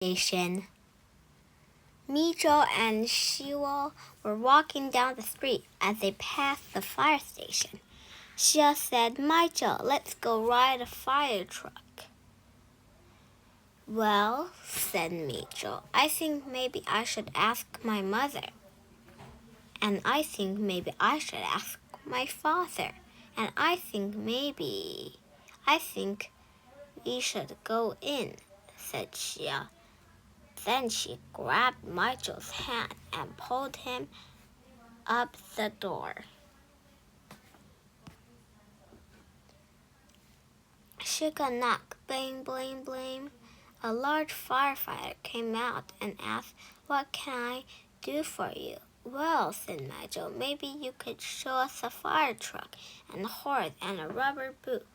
station. Mijo and Sheila were walking down the street as they passed the fire station. Sheila said, "Mijo, let's go ride a fire truck." "Well," said Mijo, "I think maybe I should ask my mother. And I think maybe I should ask my father. And I think we should go in," said Sheila. Then she grabbed Michael's hand and pulled him up the door. Shook a knock, bling, bling, bling. A large firefighter came out and asked, "What can I do for you?" "Well," said Michael, "maybe you could show us a fire truck and a horse and a rubber boot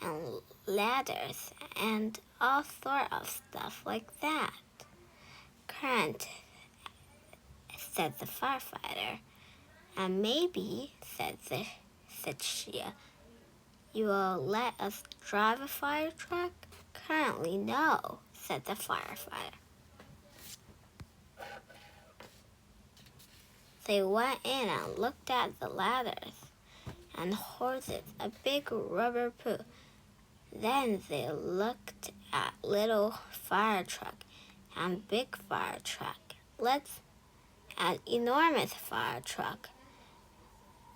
and ladders and all sort of stuff like that." "Current," said the firefighter. "And maybe," said Sheila, "you will let us drive a fire truck?" "Currently, no," said the firefighter. They went in and looked at the ladders and horses, a big rubber boot. Then they looked at little fire truck and big fire truck. Let's an enormous fire truck.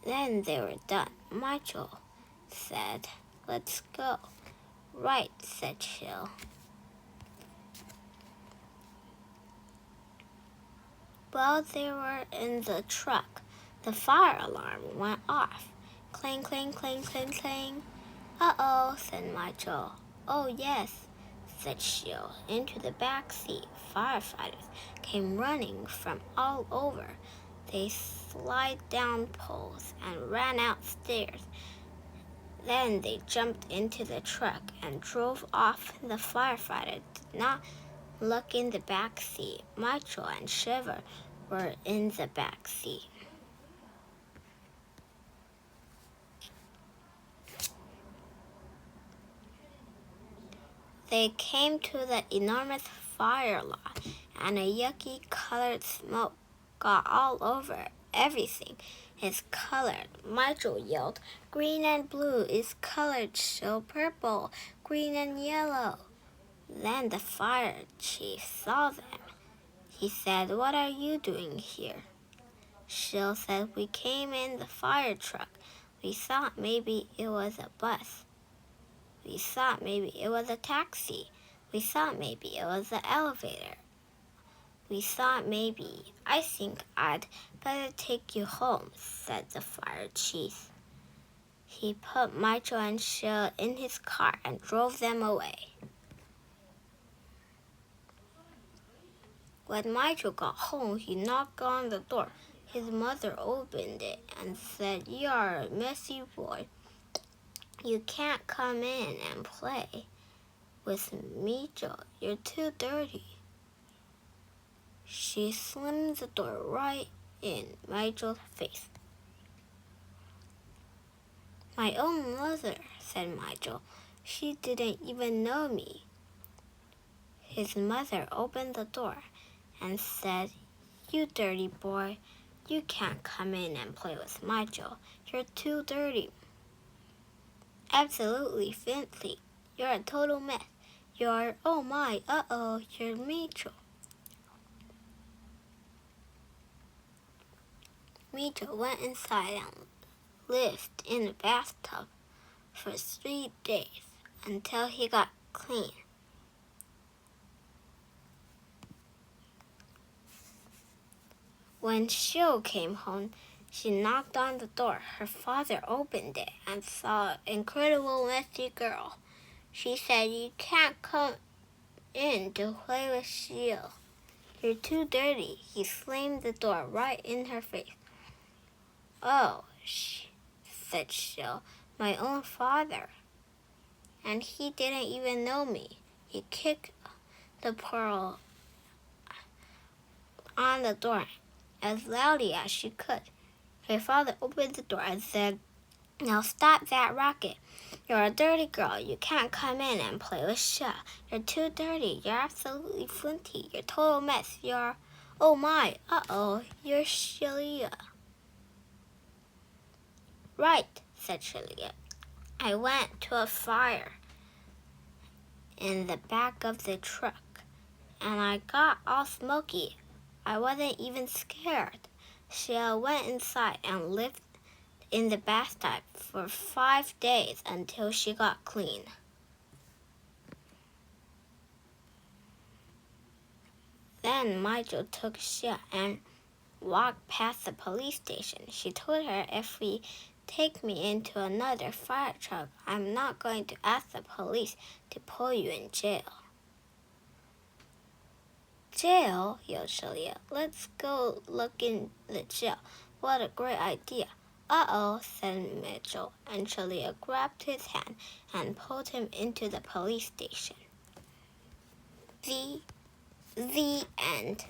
Then they were done. Michael said, "Let's go." "Right," said Sheila. While they were in the truck, the fire alarm went off. Clang, clang, clang, clang, clang. "Uh-oh," said Michael. "Oh, yes," said Sheila. Into the back seat, firefighters came running from all over. They slid down poles and ran outstairs. Then they jumped into the truck and drove off. The firefighter did not look in the back seat. Michael and Shiver were in the back seat. They came to the enormous fire lot, and a yucky colored smoke got all over everything. "It's colored," Michael yelled. "Green and blue is colored, so purple, green and yellow." Then the fire chief saw them. He said, "What are you doing here?" Sheila said, "We came in the fire truck. We thought maybe it was a bus. We thought maybe it was a taxi. We thought maybe it was an elevator. We thought maybe. I think I'd better take you home," said the fire chief. He put Michael and Sheila in his car and drove them away. When Michael got home, he knocked on the door. His mother opened it and said, "You are a messy boy. You can't come in and play with Mijo. You're too dirty." She slammed the door right in Mijo's face. "My own mother," said Mijo. "She didn't even know me." His mother opened the door and said, "You dirty boy. You can't come in and play with Mijo. You're too dirty. Absolutely filthy. You're a total mess. You're, oh my, uh-oh, you're Mijo." Mijo went inside and lived in a bathtub for 3 days until he got clean. When Sheila came home, she knocked on the door. Her father opened it and saw an incredible messy girl. She said, "You can't come in to play with Sheila. You're too dirty." He slammed the door right in her face. "Oh," said Sheila, "my own father. And he didn't even know me." He kicked the pearl on the door as loudly as she could. Her father opened the door and said, "Now stop that racket. You're a dirty girl. You can't come in and play with Shia. You're too dirty. You're absolutely flinty. You're a total mess. You're... Oh my, you're Shelia. Right, said Shelia. I went to a fire in the back of the truck, and I got all smoky. I wasn't even scared. Sheila went inside and lived in the bathtub for 5 days until she got clean. Then Michael took Sheila and walked past the police station. She told her, if we take me into another fire truck, I'm not going to ask the police to pull you in jail. Jail? Yelled Shelia. Let's go look in the jail. What a great idea. Said Mitchell, and Shelia grabbed his hand and pulled him into the police station. The end.